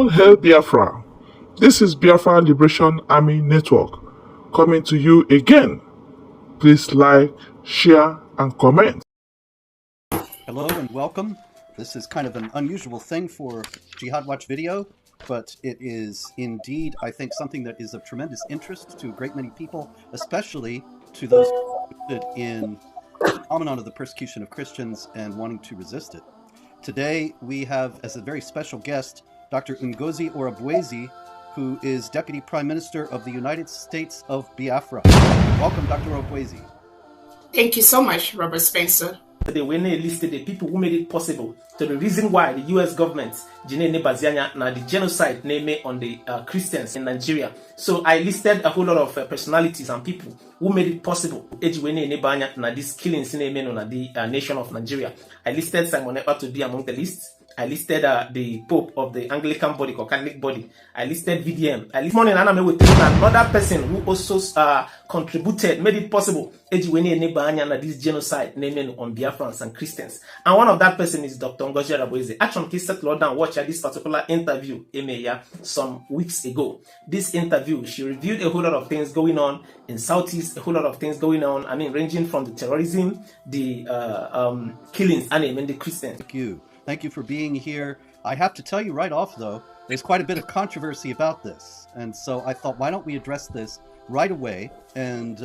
All Hail Biafra! This is Biafra Liberation Army Network coming to you again. Please like, share, and comment. Hello and welcome. This is kind of an unusual thing for Jihad Watch video, but it is indeed, I think, something that is of tremendous interest to a great many people, especially to those interested in the phenomenon of the persecution of Christians and wanting to resist it. Today we have as a very special guest Dr. Ngozi Orabwezi, who is Deputy Prime Minister of the United States of Biafra. Welcome, Dr. Orabwezi. Thank you so much, Robert Spencer. They were listed the people who made it possible. So the reason why the U.S. government now the genocide name on the Christians in Nigeria. So I listed a whole lot of personalities and people who made it possible. Now these killings in the nation of Nigeria. I listed Simon Ekpa to be among the list. I listed the Pope of the Anglican body or Catholic body. I listed VDM. I listed morning with another person who also contributed, made it possible. This genocide naming on Biafrans and Christians. And one of that person is Dr. Ngozi Orabwezi. Actually, he sat down and watched this particular interview some weeks ago. This interview, she reviewed a whole lot of things going on in Southeast, a whole lot of things going on. I mean, ranging from the terrorism, the killings, and the Christians. Thank you for being here. I have to tell you right off, though, there's quite a bit of controversy about this. And so I thought, why don't we address this right away and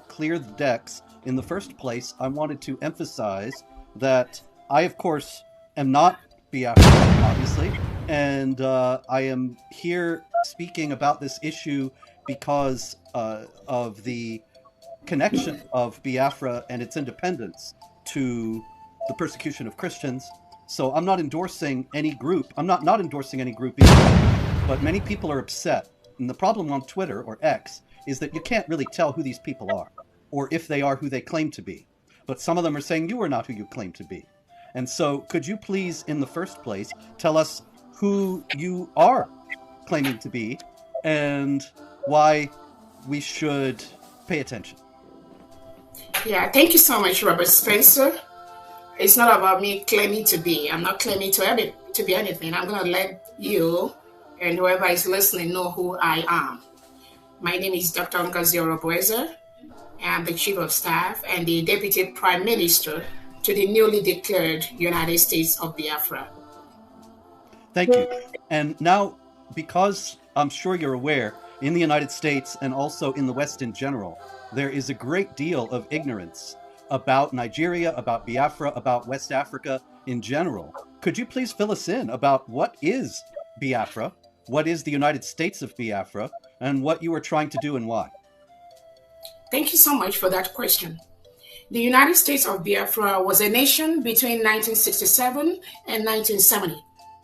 clear the decks? In the first place, I wanted to emphasize that I, of course, am not Biafra, obviously. And I am here speaking about this issue because of the connection of Biafra and its independence to the persecution of Christians. So I'm not endorsing any group. I'm not endorsing any group either. But many people are upset. And the problem on Twitter, or X, is that you can't really tell who these people are, or if they are who they claim to be. But some of them are saying you are not who you claim to be. And so could you please, in the first place, tell us who you are claiming to be and why we should pay attention? Yeah, thank you so much, Robert Spencer. It's not about me claiming to be. I'm not claiming to be anything. I'm going to let you and whoever is listening know who I am. My name is Dr. Ngozi Orabwezi. I'm the Chief of Staff and the Deputy Prime Minister to the newly declared United States of Biafra. Thank you. And now, because I'm sure you're aware, in the United States and also in the West in general, there is a great deal of ignorance about Nigeria, about Biafra, about West Africa in general. Could you please fill us in about what is Biafra, what is the United States of Biafra, and what you are trying to do and why? Thank you so much for that question. The United States of Biafra was a nation between 1967 and 1970.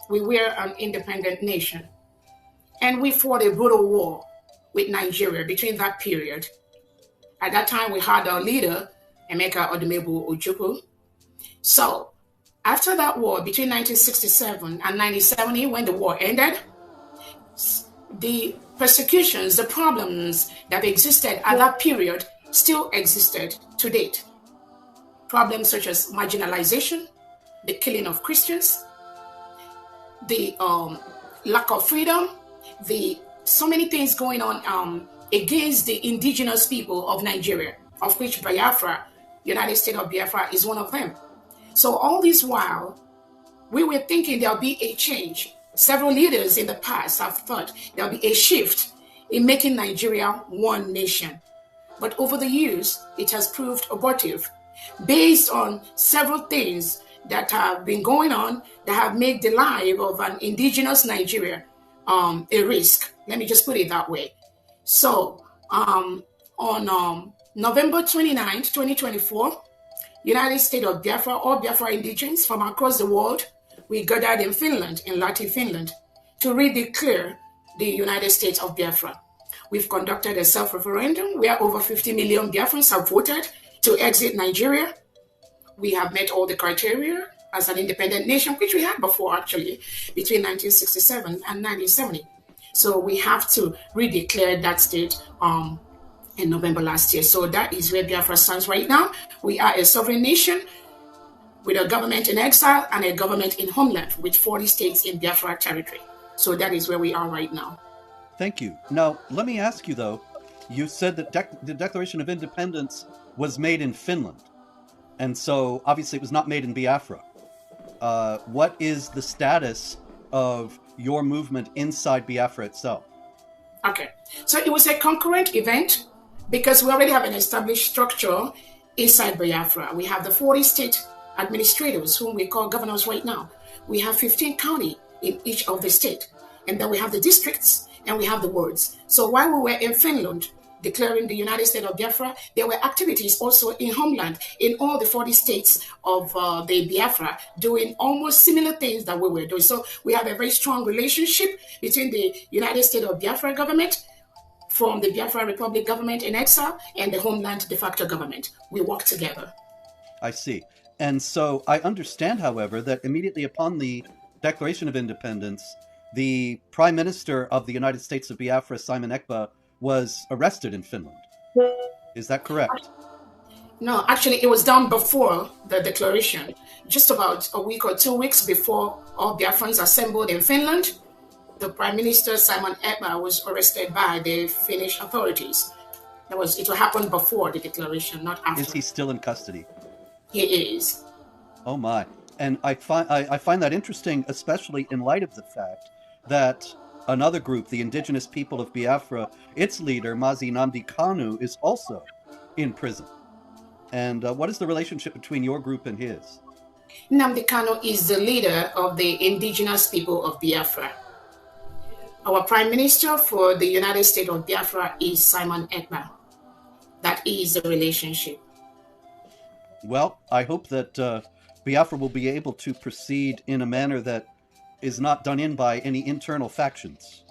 We were an independent nation. And we fought a brutal war with Nigeria between that period. At that time, we had our leader, Emeka Odumebu Ojukwu. So, after that war between 1967 and 1970, when the war ended, the persecutions, the problems that existed at that period still existed to date. Problems such as marginalization, the killing of Christians, the lack of freedom, so many things going on against the indigenous people of Nigeria, of which Biafra, United States of Biafra, is one of them. So all this while, we were thinking there'll be a change. Several leaders in the past have thought there'll be a shift in making Nigeria one nation. But over the years, it has proved abortive, based on several things that have been going on that have made the life of an indigenous Nigeria a risk. Let me just put it that way. So on November 29, 2024, United States of Biafra, all Biafra indigents from across the world, we gathered in Finland, in Lahti, Finland, to redeclare the United States of Biafra. We've conducted a self-referendum where over 50 million Biafrans have voted to exit Nigeria. We have met all the criteria as an independent nation, which we had before, actually, between 1967 and 1970. So we have to redeclare that state in November last year. So that is where Biafra stands right now. We are a sovereign nation with a government in exile and a government in homeland with 40 states in Biafra territory. So that is where we are right now. Thank you. Now, let me ask you though, you said that the Declaration of Independence was made in Finland. And so obviously it was not made in Biafra. What is the status of your movement inside Biafra itself? Okay. So it was a concurrent event because we already have an established structure inside Biafra. We have the 40 state administrators, whom we call governors right now. We have 15 county in each of the state. And then we have the districts and we have the wards. So while we were in Finland declaring the United States of Biafra, there were activities also in homeland, in all the 40 states of the Biafra, doing almost similar things that we were doing. So we have a very strong relationship between the United States of Biafra government, from the Biafra Republic government in exile, and the homeland de facto government. We work together. I see. And so I understand, however, that immediately upon the Declaration of Independence, the Prime Minister of the United States of Biafra, Simon Ekpa, was arrested in Finland. Is that correct? No, actually, it was done before the declaration, just about a week or 2 weeks before all Biafrans assembled in Finland. The Prime Minister, Simon Ekpa, was arrested by the Finnish authorities. It will happen before the declaration, not after. Is he still in custody? He is. Oh my. And I find that interesting, especially in light of the fact that another group, the indigenous people of Biafra, its leader, Mazi Nnamdi Kanu, is also in prison. And what is the relationship between your group and his? Nnamdi Kanu is the leader of the indigenous people of Biafra. Our Prime Minister for the United States of Biafra is Simon Ekpa. That is the relationship. Well, I hope that Biafra will be able to proceed in a manner that is not done in by any internal factions.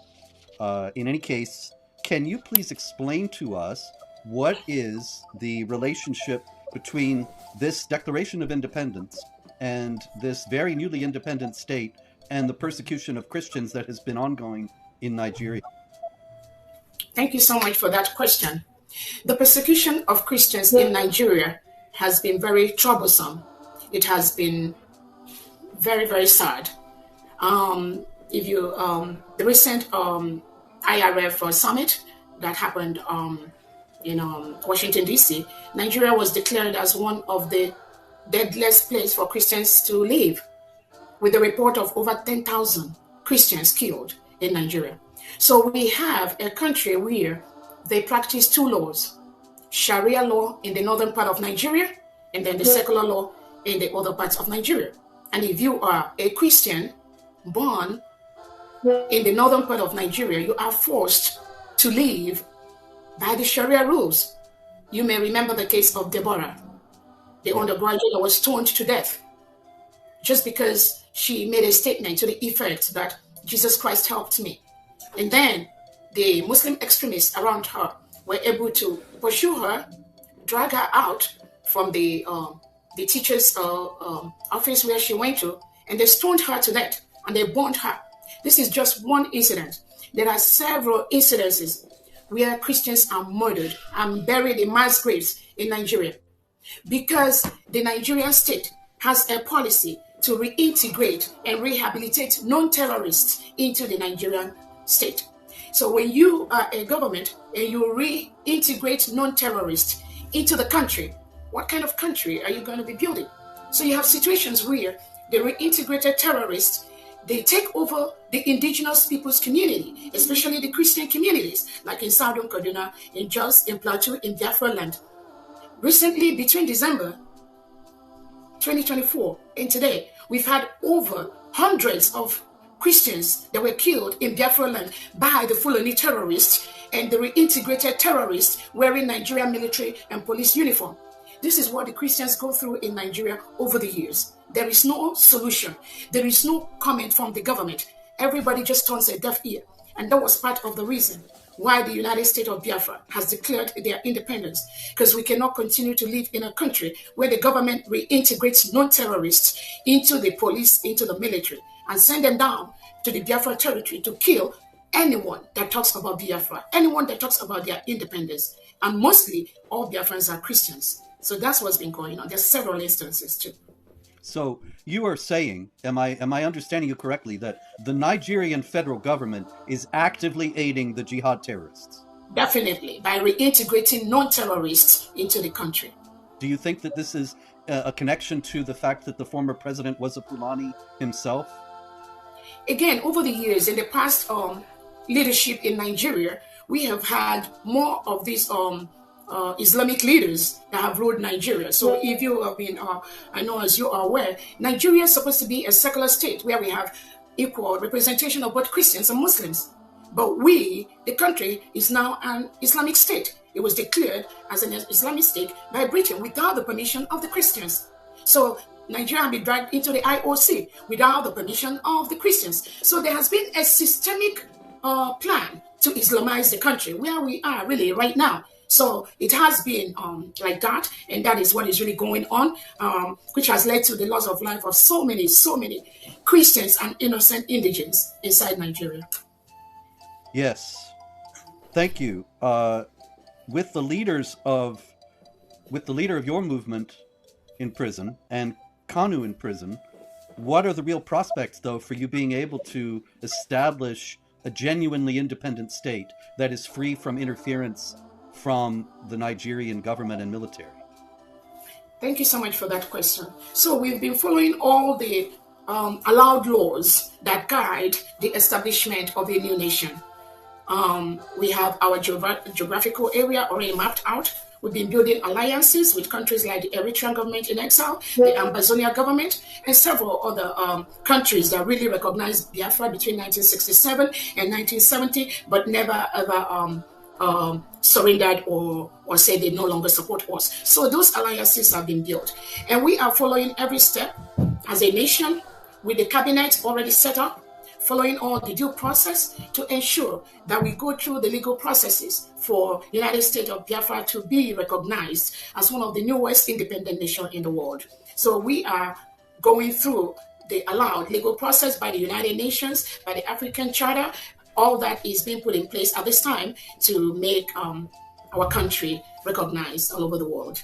In any case, can you please explain to us what is the relationship between this Declaration of Independence and this very newly independent state and the persecution of Christians that has been ongoing in Nigeria? Thank you so much for that question. The persecution of Christians in Nigeria has been very troublesome. It has been very, very sad. The recent IRF summit that happened in Washington, D.C., Nigeria was declared as one of the deadliest places for Christians to live, with a report of over 10,000 Christians killed in Nigeria. So we have a country where they practice two laws: Sharia law in the northern part of Nigeria, and then the secular law in the other parts of Nigeria. And if you are a Christian born in the northern part of Nigeria, you are forced to live by the Sharia rules. You may remember the case of Deborah, the undergraduate that was stoned to death just because she made a statement to the effect that Jesus Christ helped me. And then the Muslim extremists around her were able to pursue her, drag her out from the teacher's office where she went to, and they stoned her to death and they burned her. This is just one incident. There are several incidences where Christians are murdered and buried in mass graves in Nigeria because the Nigerian state has a policy to reintegrate and rehabilitate non-terrorists into the Nigerian state. So when you are a government and you reintegrate non-terrorists into the country, what kind of country are you going to be building? So you have situations where the reintegrated terrorists, they take over the indigenous people's community, especially the Christian communities, like in Southern Kaduna, in Jos, in Plateau, in Biafra land. Recently, between December 2024 and today, we've had over hundreds of Christians that were killed in Biafra land by the Fulani terrorists and the reintegrated terrorists wearing Nigerian military and police uniform. This is what the Christians go through in Nigeria over the years. There is no solution. There is no comment from the government. Everybody just turns a deaf ear. And that was part of the reason why the United States of Biafra has declared their independence. Because we cannot continue to live in a country where the government reintegrates non-terrorists into the police, into the military, and send them down to the Biafra territory to kill anyone that talks about Biafra, anyone that talks about their independence. And mostly, all Biafrans are Christians. So that's what's been going on. There's several instances too. So you are saying, am I understanding you correctly, that the Nigerian federal government is actively aiding the jihad terrorists? Definitely, by reintegrating non-terrorists into the country. Do you think that this is a connection to the fact that the former president was a Fulani himself? Again, over the years, in the past leadership in Nigeria, we have had more of these Islamic leaders that have ruled Nigeria. So if you have been, I know as you are aware, Nigeria is supposed to be a secular state where we have equal representation of both Christians and Muslims. But the country, is now an Islamic state. It was declared as an Islamic state by Britain without the permission of the Christians. So Nigeria has been dragged into the IOC without the permission of the Christians. So there has been a systemic plan to Islamize the country where we are really right now. So it has been like that, and that is what is really going on, which has led to the loss of life of so many Christians and innocent indigents inside Nigeria. Yes, thank you. With the leader of your movement in prison and Kanu in prison, what are the real prospects, though, for you being able to establish a genuinely independent state that is free from interference from the Nigerian government and military? Thank you so much for that question. So we've been following all the allowed laws that guide the establishment of a new nation. We have our geographical area already mapped out. We've been building alliances with countries like the Eritrean government in exile, the Ambazonia government, and several other countries that really recognized Biafra between 1967 and 1970, but never ever surrendered or said they no longer support us. So those alliances have been built. And we are following every step as a nation with the cabinet already set up, following all the due process to ensure that we go through the legal processes for the United States of Biafra to be recognized as one of the newest independent nations in the world. So we are going through the allowed legal process by the United Nations, by the African Charter. All that is being put in place at this time to make our country recognized all over the world.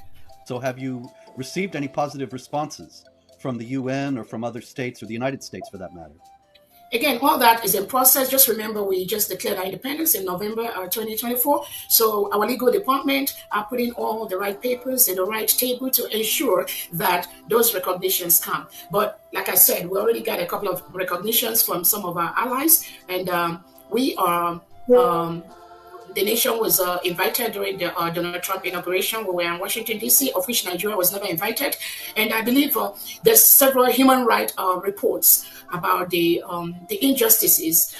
So have you received any positive responses from the UN or from other states, or the United States for that matter? Again, all that is in process. Just remember, we just declared our independence in November 2024. So our legal department are putting all the right papers in the right table to ensure that those recognitions come. But like I said, we already got a couple of recognitions from some of our allies, and we are... the nation was invited during the Donald Trump inauguration. We were in Washington, D.C., of which Nigeria was never invited. And I believe there's several human rights reports about the injustices,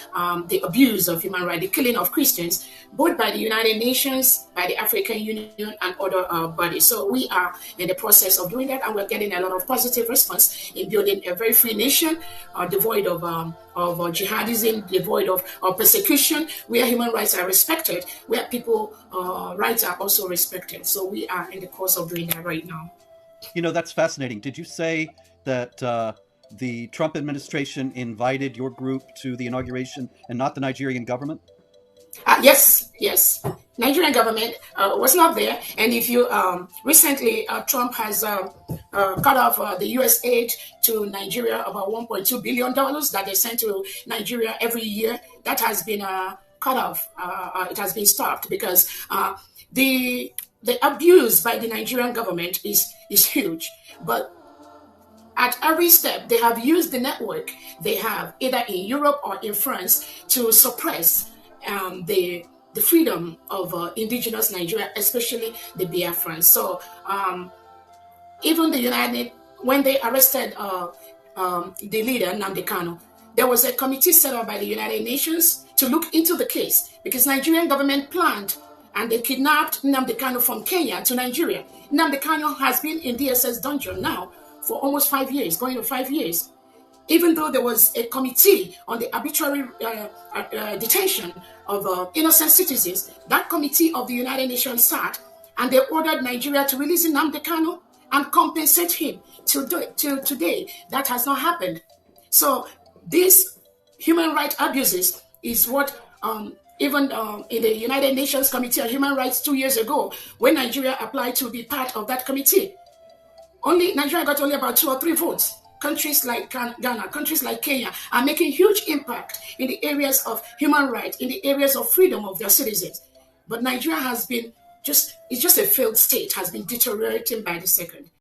the abuse of human rights, the killing of Christians, both by the United Nations, by the African Union, and other bodies. So we are in the process of doing that, and we're getting a lot of positive response in building a very free nation, devoid of jihadism, devoid of persecution, where human rights are respected, where people rights are also respected. So we are in the course of doing that right now. You know, that's fascinating. Did you say that the Trump administration invited your group to the inauguration and not the Nigerian government? Yes. Nigerian government was not there. And if you recently, Trump has cut off the U.S. aid to Nigeria, about $1.2 billion that they send to Nigeria every year. That has been cut off. It has been stopped because the abuse by the Nigerian government is huge. But at every step, they have used the network they have either in Europe or in France to suppress the freedom of indigenous Nigeria, especially the Biafrans. So even the United, when they arrested the leader, Nnamdi Kanu, there was a committee set up by the United Nations to look into the case because Nigerian government planned and they kidnapped Nnamdi Kanu from Kenya to Nigeria. Nnamdi Kanu has been in DSS dungeon now for almost 5 years, going to 5 years. Even though there was a committee on the arbitrary detention of innocent citizens, that committee of the United Nations sat and they ordered Nigeria to release Nnamdi Kanu and compensate him. Till today, that has not happened. So these human rights abuses is what even in the United Nations Committee on Human Rights 2 years ago, when Nigeria applied to be part of that committee, Nigeria got only about 2 or 3 votes. Countries like Ghana, countries like Kenya are making huge impact in the areas of human rights, in the areas of freedom of their citizens. But Nigeria has been it's just a failed state, has been deteriorating by the second.